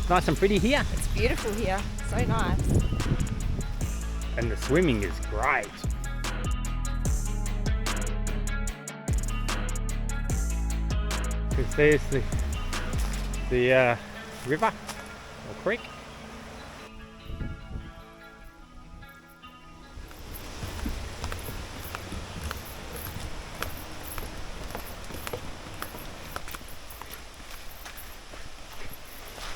It's nice and pretty here. It's beautiful here. So nice. And the swimming is great. Because there's the river or creek.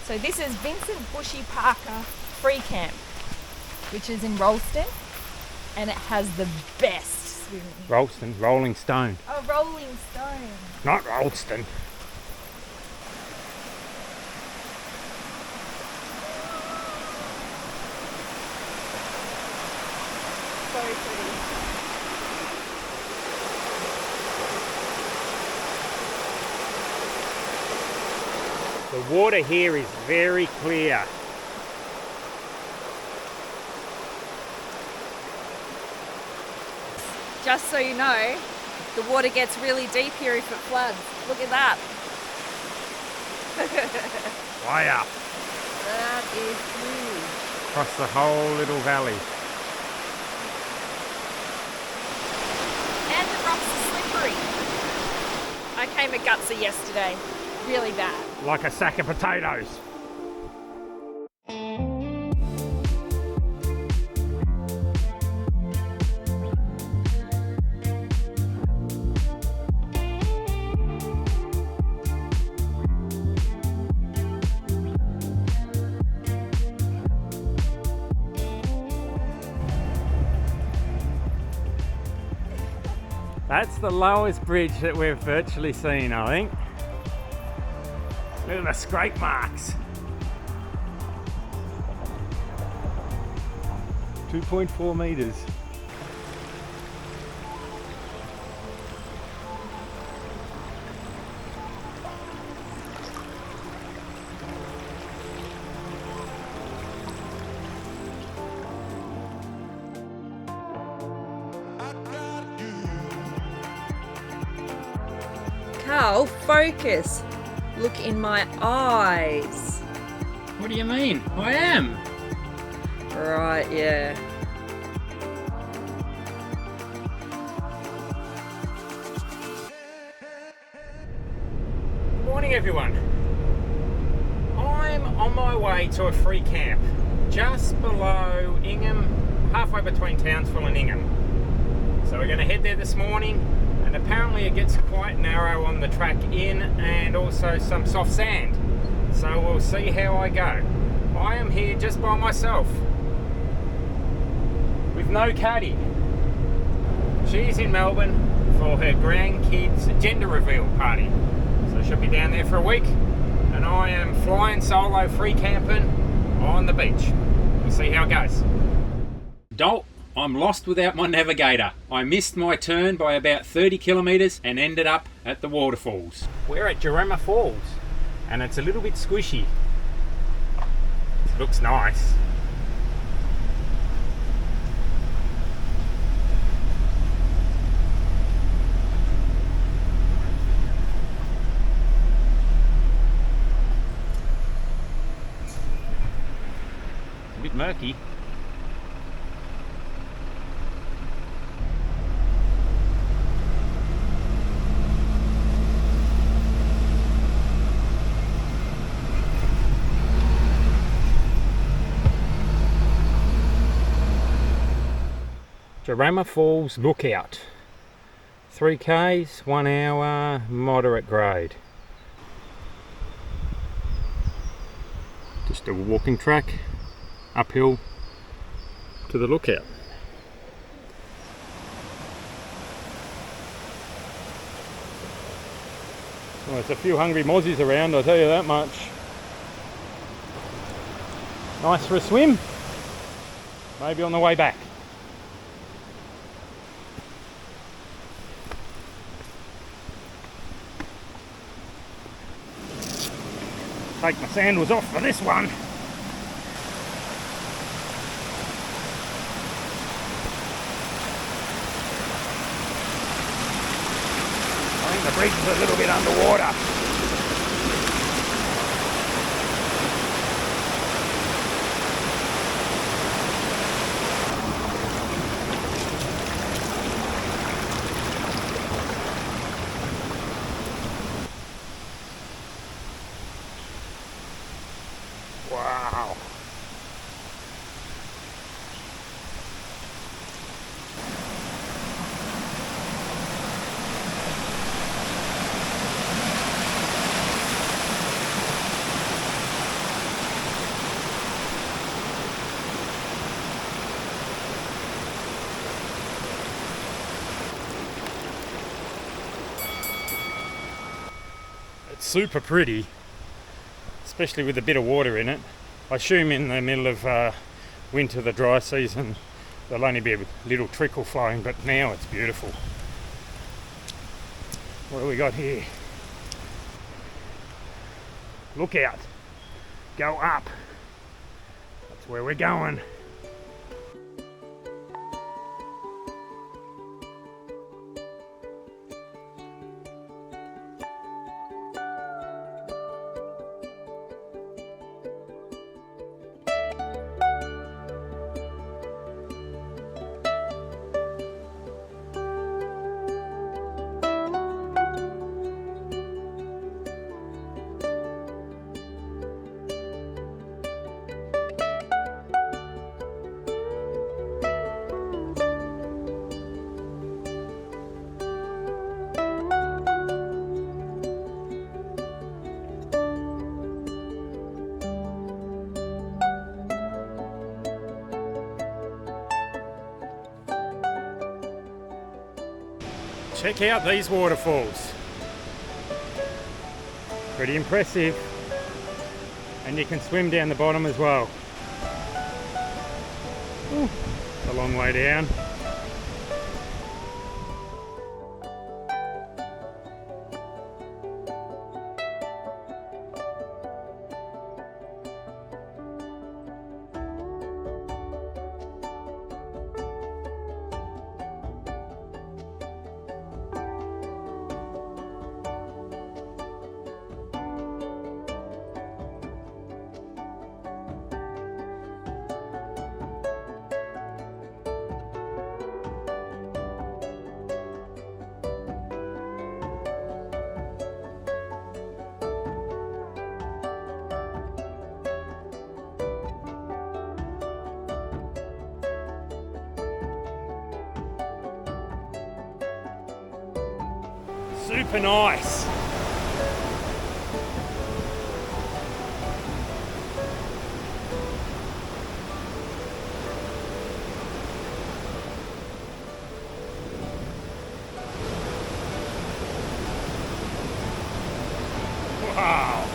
So this is Vincent Bushy Parker Free Camp, which is in Rollston, and it has the best swimming. Rollston, Rolling Stone. Oh, Rolling Stone. Not Rollston. So pretty. The water here is very clear. Just so you know, the water gets really deep here if it floods. Look at that. Way up. That is huge. Across the whole little valley. And the rocks are slippery. I came at Gutsy yesterday. Really bad. Like a sack of potatoes. That's the lowest bridge that we've virtually seen, I think. Look at the scrape marks. 2.4 meters. Karl, focus. Look in my eyes. What do you mean? I am. Right, yeah. Good morning, everyone. I'm on my way to a free camp just below Ingham, halfway between Townsville and Ingham. So we're going to head there this morning, and apparently it gets quite narrow on the track in and also some soft sand. So we'll see how I go. I am here just by myself with no Katty. She's in Melbourne for her grandkids' gender reveal party. So she'll be down there for a week, and I am flying solo free camping on the beach. We'll see how it goes. Dolt, I'm lost without my navigator. I missed my turn by about 30 kilometres and ended up at the waterfalls. We're at Jourama Falls, and it's a little bit squishy. It looks nice. It's a bit murky. Jourama Falls Lookout. 3 k's, 1 hour, moderate grade. Just a walking track uphill to the lookout. Well, there's a few hungry mozzies around, I'll tell you that much. Nice for a swim, maybe on the way back. Take my sandals off for this one. I think the bridge is a little bit underwater. super pretty, especially with a bit of water in it. I assume in the middle of winter, the dry season, there'll only be a little trickle flowing, but now it's beautiful. What do we got here? Look out. Go up. That's where we're going. Check out these waterfalls. Pretty impressive. And you can swim down the bottom as well. Ooh, it's a long way down. Super nice. Wow.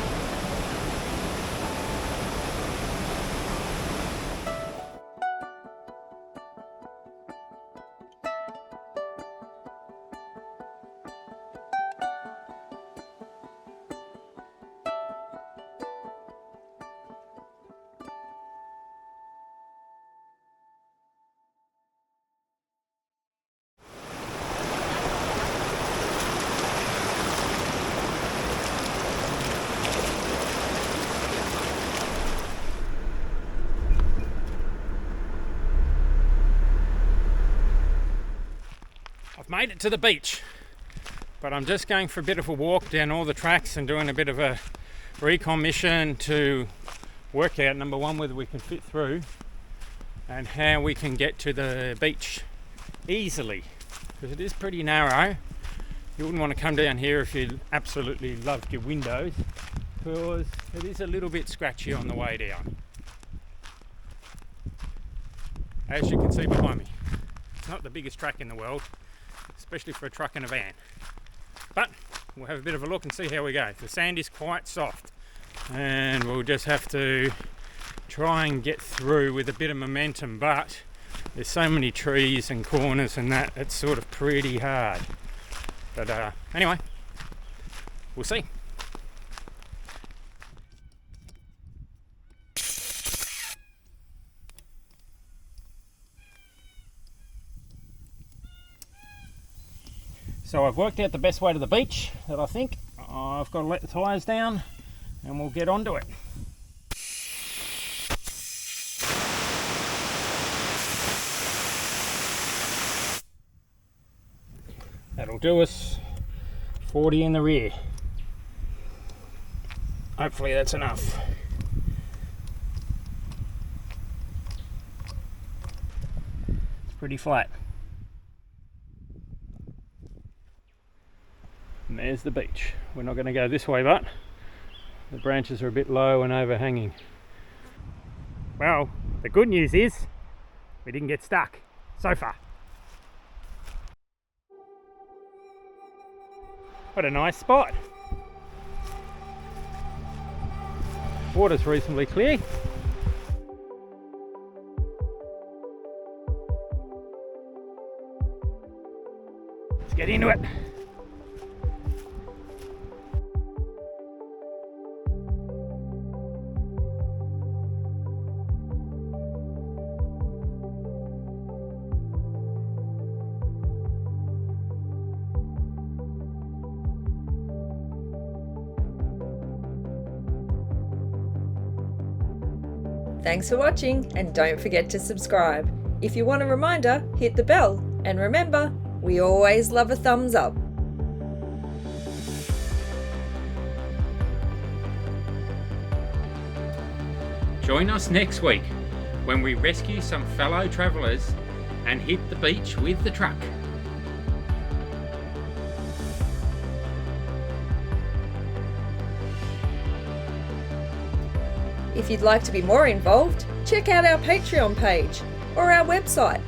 Made it to the beach, but I'm just going for a bit of a walk down all the tracks and doing a bit of a recon mission to work out, number one, whether we can fit through and how we can get to the beach easily, because it is pretty narrow. You wouldn't want to come down here if you absolutely loved your windows, because it is a little bit scratchy on the way down. As you can see behind me, it's not the biggest track in the world, especially for a truck and a van, but we'll have a bit of a look and see how we go. The sand is quite soft and we'll just have to try and get through with a bit of momentum, but there's so many trees and corners and that, it's sort of pretty hard. But anyway, we'll see. So I've worked out the best way to the beach that I think. I've got to let the tyres down and we'll get onto it. That'll do us 40 in the rear. Hopefully that's enough. It's pretty flat. And there's the beach. We're not going to go this way, but the branches are a bit low and overhanging. Well, the good news is we didn't get stuck so far. What a nice spot. Water's reasonably clear. Let's get into it. Thanks for watching, and don't forget to subscribe. If you want a reminder, hit the bell. And remember, we always love a thumbs up. Join us next week when we rescue some fellow travellers and hit the beach with the truck. If you'd like to be more involved, check out our Patreon page or our website